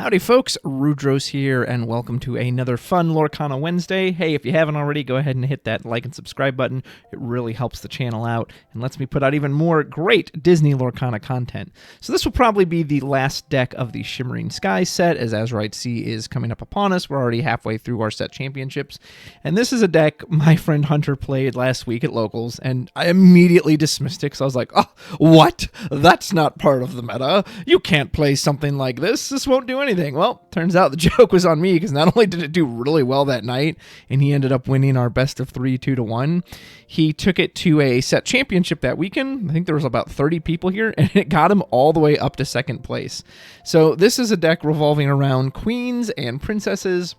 Howdy folks, Rudros here, and welcome to another fun Lorcana Wednesday. Hey, if you haven't already, go ahead and hit that like and subscribe button. It really helps the channel out and lets me put out even more great Disney Lorcana content. So this will probably be the last deck of the Shimmering Sky set, as Azurite Sea is coming up upon us. We're already halfway through our set championships, and this is a deck my friend Hunter played last week at Locals, and I immediately dismissed it because I was like, oh, what? That's not part of the meta. You can't play something like this. This won't do anything. Well, turns out the joke was on me, because not only did it do really well that night, and he ended up winning our best of 3 2-1, he took it to a set championship that weekend. I think there was about 30 people here, and it got him all the way up to second place. So this is a deck revolving around queens and princesses.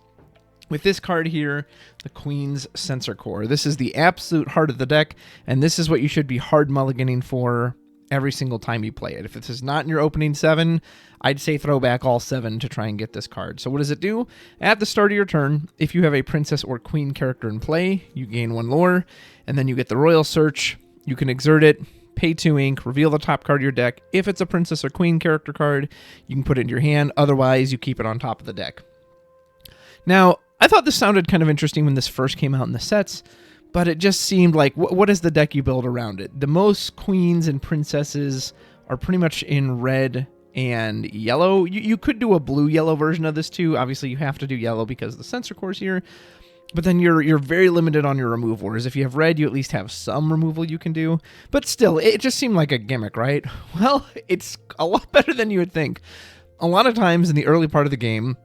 With this card here, the Queen's Sensor Core. This is the absolute heart of the deck, and this is what you should be hard mulliganing for every single time you play it. If this is not in your opening 7, I'd say throw back all 7 to try and get this card. So what does it do? At the start of your turn, if you have a princess or queen character in play, you gain 1 lore, and then you get the Royal Search. You can exert it, pay 2 ink, reveal the top card of your deck. If it's a princess or queen character card, you can put it in your hand. Otherwise, you keep it on top of the deck. Now, I thought this sounded kind of interesting when this first came out in the sets, but it just seemed like, what is the deck you build around it? The most queens and princesses are pretty much in red and yellow. You could do a blue-yellow version of this too. Obviously, you have to do yellow because the Sensor Core's here. But then you're very limited on your removal. Whereas if you have red, you at least have some removal you can do. But still, it just seemed like a gimmick, right? Well, it's a lot better than you would think. A lot of times in the early part of the game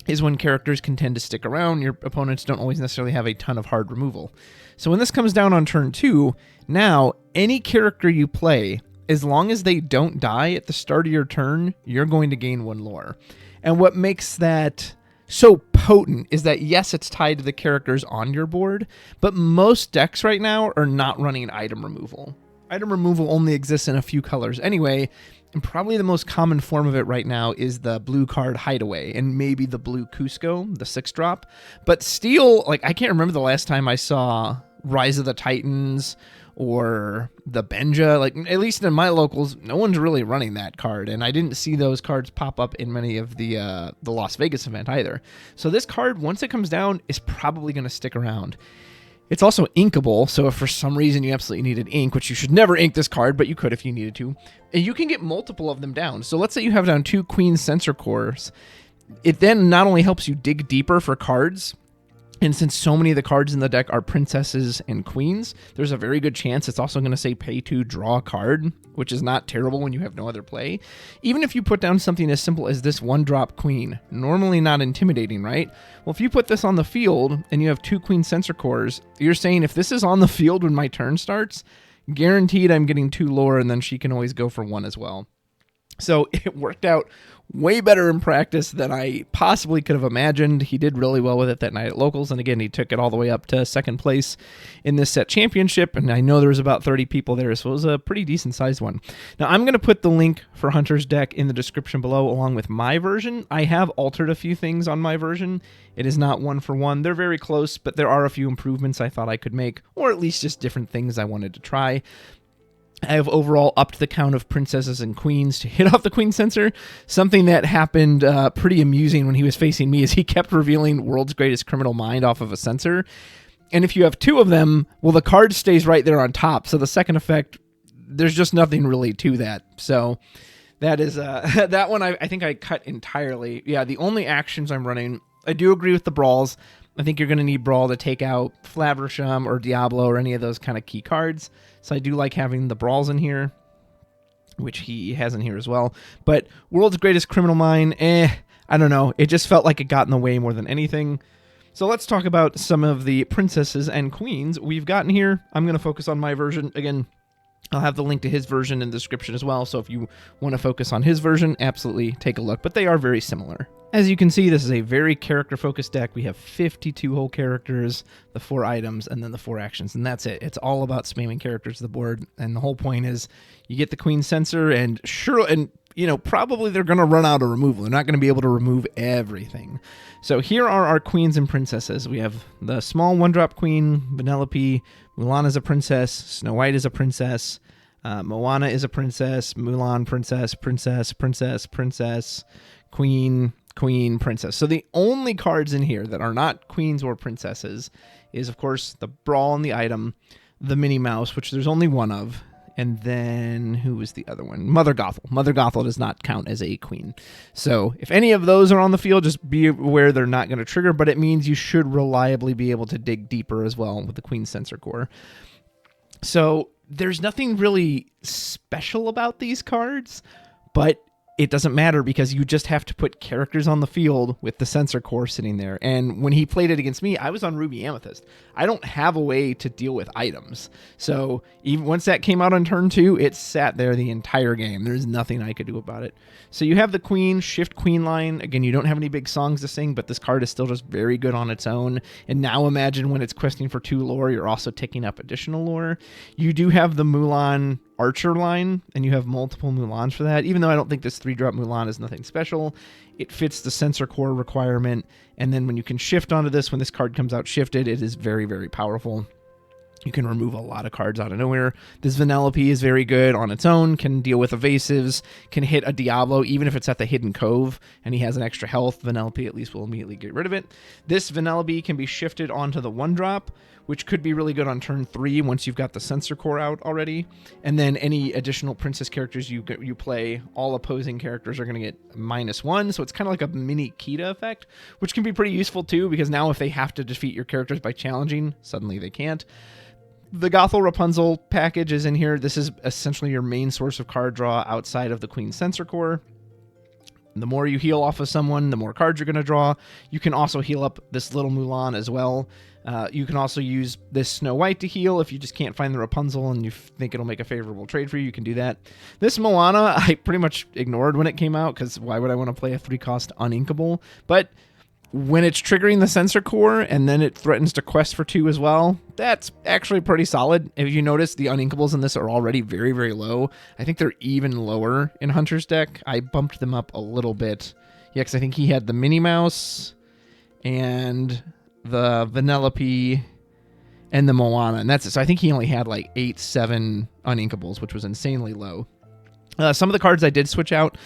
is when characters can tend to stick around. Your opponents don't always necessarily have a ton of hard removal. So when this comes down on turn 2, now any character you play, as long as they don't die at the start of your turn, you're going to gain 1 lore. And what makes that so potent is that, yes, it's tied to the characters on your board, but most decks right now are not running item removal. Item removal only exists in a few colors anyway, and probably the most common form of it right now is the blue card Hideaway, and maybe the blue Cusco, the 6-drop. But still, like, I can't remember the last time I saw Rise of the Titans or the Benja. Like, at least in my locals, no one's really running that card, and I didn't see those cards pop up in many of the Las Vegas event either. So this card, once it comes down, is probably going to stick around. It's also inkable, so if for some reason you absolutely needed ink, which you should never ink this card, but you could if you needed to, and you can get multiple of them down. So let's say you have down 2 Queen Sensor Cores. It then not only helps you dig deeper for cards, and since so many of the cards in the deck are princesses and queens, there's a very good chance it's also going to say pay to draw a card, which is not terrible when you have no other play. Even if you put down something as simple as this 1-drop queen, normally not intimidating, right? Well, if you put this on the field and you have 2 Queen Sensor Cores, you're saying if this is on the field when my turn starts, guaranteed I'm getting 2 lore, and then she can always go for 1 as well. So it worked out way better in practice than I possibly could have imagined. He did really well with it that night at Locals, and again, he took it all the way up to second place in this set championship, and I know there was about 30 people there, so it was a pretty decent-sized one. Now, I'm going to put the link for Hunter's deck in the description below, along with my version. I have altered a few things on my version. It is not 1-for-1. They're very close, but there are a few improvements I thought I could make, or at least just different things I wanted to try. I have overall upped the count of princesses and queens to hit off the queen sensor. Something that happened pretty amusing when he was facing me is he kept revealing World's Greatest Criminal Mind off of a sensor. And if you have 2 of them, well, the card stays right there on top. So the second effect, there's just nothing really to that. So that is that one I think I cut entirely. Yeah, the only actions I'm running, I do agree with the brawls. I think you're going to need Brawl to take out Flaversham or Diablo or any of those kind of key cards. So I do like having the Brawls in here, which he has in here as well. But World's Greatest Criminal Mind, I don't know. It just felt like it got in the way more than anything. So let's talk about some of the princesses and queens we've gotten here. I'm going to focus on my version. Again, I'll have the link to his version in the description as well, so if you want to focus on his version, absolutely take a look, but they are very similar. As you can see, this is a very character-focused deck. We have 52 whole characters, the 4 items, and then the 4 actions, and that's it. It's all about spamming characters to the board, and the whole point is you get the Queen Sensor, and probably they're going to run out of removal. They're not going to be able to remove everything. So here are our queens and princesses. We have the small 1-drop queen, Vanellope. Mulan is a princess. Snow White is a princess. Moana is a princess. Mulan, princess, princess, princess, princess, queen, queen, princess. So the only cards in here that are not queens or princesses is, of course, the Brawl and the Item, the Minnie Mouse, which there's only one of, and then who was the other one? Mother Gothel. Mother Gothel does not count as a queen. So if any of those are on the field, just be aware they're not going to trigger, but it means you should reliably be able to dig deeper as well with the Queen Sensor Core. So there's nothing really special about these cards, but it doesn't matter because you just have to put characters on the field with the Sensor Core sitting there. And when he played it against me, I was on Ruby Amethyst. I don't have a way to deal with items. So even once that came out on turn 2, it sat there the entire game. There's nothing I could do about it. So you have the Queen, Shift Queen line. Again, you don't have any big songs to sing, but this card is still just very good on its own. And now imagine when it's questing for 2 lore, you're also ticking up additional lore. You do have the Mulan Archer line, and you have multiple Mulans for that. Even though I don't think this 3-drop Mulan is nothing special, it fits the Sensor Core requirement. And then when you can shift onto this, when this card comes out shifted, it is very, very powerful. You can remove a lot of cards out of nowhere. This Vanellope is very good on its own, can deal with evasives, can hit a Diablo, even if it's at the Hidden Cove, and he has an extra health. Vanellope at least will immediately get rid of it. This Vanellope can be shifted onto the 1-drop, which could be really good on turn 3 once you've got the Sensor Core out already. And then any additional princess characters you play, all opposing characters are going to get -1, so it's kind of like a mini Kita effect, which can be pretty useful too, because now if they have to defeat your characters by challenging, suddenly they can't. The Gothel Rapunzel package is in here. This is essentially your main source of card draw outside of the Queen Sensor Core. The more you heal off of someone, the more cards you're going to draw. You can also heal up this little Mulan as well. You can also use this Snow White to heal if you just can't find the Rapunzel and you think it'll make a favorable trade for you. You can do that. This Moana, I pretty much ignored when it came out because why would I want to play a 3-cost uninkable? But when it's triggering the Sensor Core and then it threatens to quest for 2 as well, that's actually pretty solid. If you notice, the uninkables in this are already very, very low. I think they're even lower in Hunter's deck. I bumped them up a little bit. Yeah, because I think he had the Minnie Mouse and the Vanellope and the Moana, and that's it. So I think he only had like 8, 7 uninkables, which was insanely low. Some of the cards I did switch out.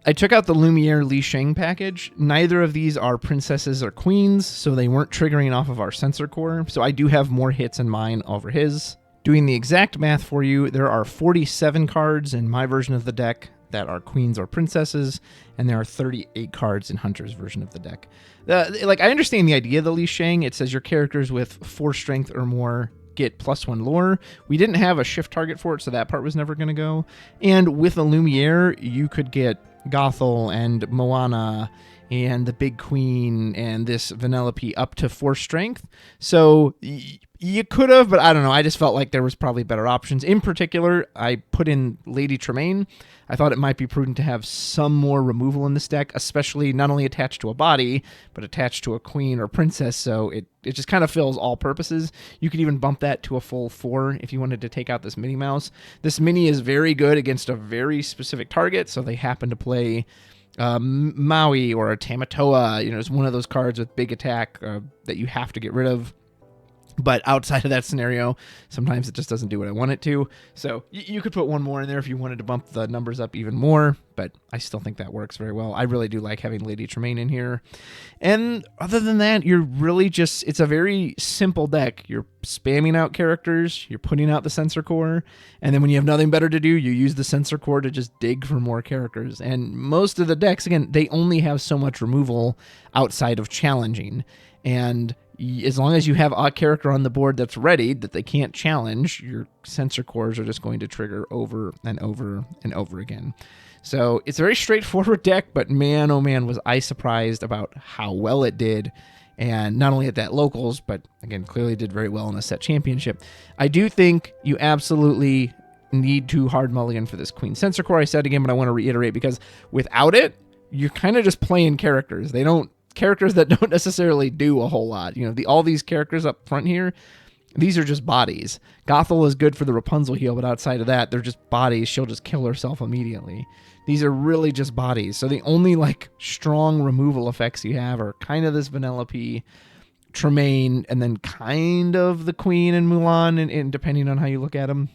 I took out the Lumiere Li Sheng package. Neither of these are princesses or queens, so they weren't triggering off of our Sensor Core. So I do have more hits in mine over his. Doing the exact math for you, there are 47 cards in my version of the deck that are queens or princesses, and there are 38 cards in Hunter's version of the deck. I understand the idea of the Li Sheng. It says your characters with 4 strength or more get +1 lore. We didn't have a shift target for it, so that part was never going to go. And with a Lumiere, you could get Gothel and Moana and the Big Queen and this Vanellope up to 4 strength. So you could have, but I don't know. I just felt like there was probably better options. In particular, I put in Lady Tremaine. I thought it might be prudent to have some more removal in this deck, especially not only attached to a body, but attached to a queen or princess, so it just kind of fills all purposes. You could even bump that to a full 4 if you wanted to take out this Minnie Mouse. This Minnie is very good against a very specific target, so they happen to play Maui or a Tamatoa. It's one of those cards with big attack that you have to get rid of. But outside of that scenario, sometimes it just doesn't do what I want it to. So you could put one more in there if you wanted to bump the numbers up even more, but I still think that works very well. I really do like having Lady Tremaine in here. And other than that, you're really just, it's a very simple deck. You're spamming out characters, you're putting out the Sensor Core, and then when you have nothing better to do, you use the Sensor Core to just dig for more characters. And most of the decks, again, they only have so much removal outside of challenging. And as long as you have a character on the board that's ready that they can't challenge, your Sensor Cores are just going to trigger over and over and over again. So it's a very straightforward deck, but man, oh man, was I surprised about how well it did. And not only at that locals, but again, clearly did very well in a set championship. I do think you absolutely need to hard mulligan for this Queen Sensor Core. I said again, but I want to reiterate because without it, you're kind of just playing characters. Characters that don't necessarily do a whole lot. All these characters up front here, these are just bodies. Gothel is good for the Rapunzel heal, but outside of that, they're just bodies. She'll just kill herself immediately. These are really just bodies. So the only strong removal effects you have are kind of this Vanellope, Tremaine, and then kind of the Queen and Mulan, and depending on how you look at them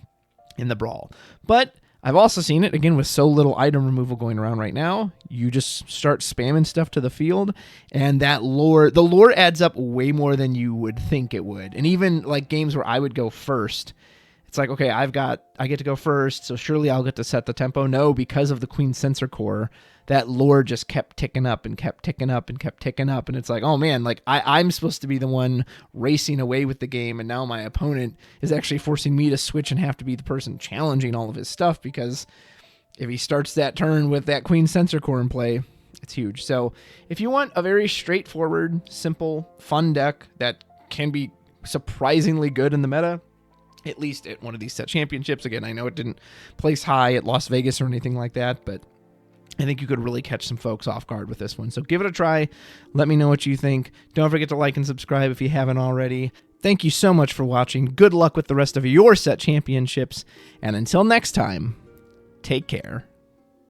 in the Brawl. But I've also seen it, again, with so little item removal going around right now, you just start spamming stuff to the field, and the lore adds up way more than you would think it would. And even like games where I would go first, it's like, okay, I get to go first, so surely I'll get to set the tempo. No, because of the Queen Sensor Core, that lore just kept ticking up and kept ticking up and kept ticking up. And it's like, oh man, like I'm supposed to be the one racing away with the game, and now my opponent is actually forcing me to switch and have to be the person challenging all of his stuff, because if he starts that turn with that Queen Sensor Core in play, it's huge. So if you want a very straightforward, simple, fun deck that can be surprisingly good in the meta, at least at one of these set championships. Again, I know it didn't place high at Las Vegas or anything like that, but I think you could really catch some folks off guard with this one. So give it a try. Let me know what you think. Don't forget to like and subscribe if you haven't already. Thank you so much for watching. Good luck with the rest of your set championships. And until next time, take care.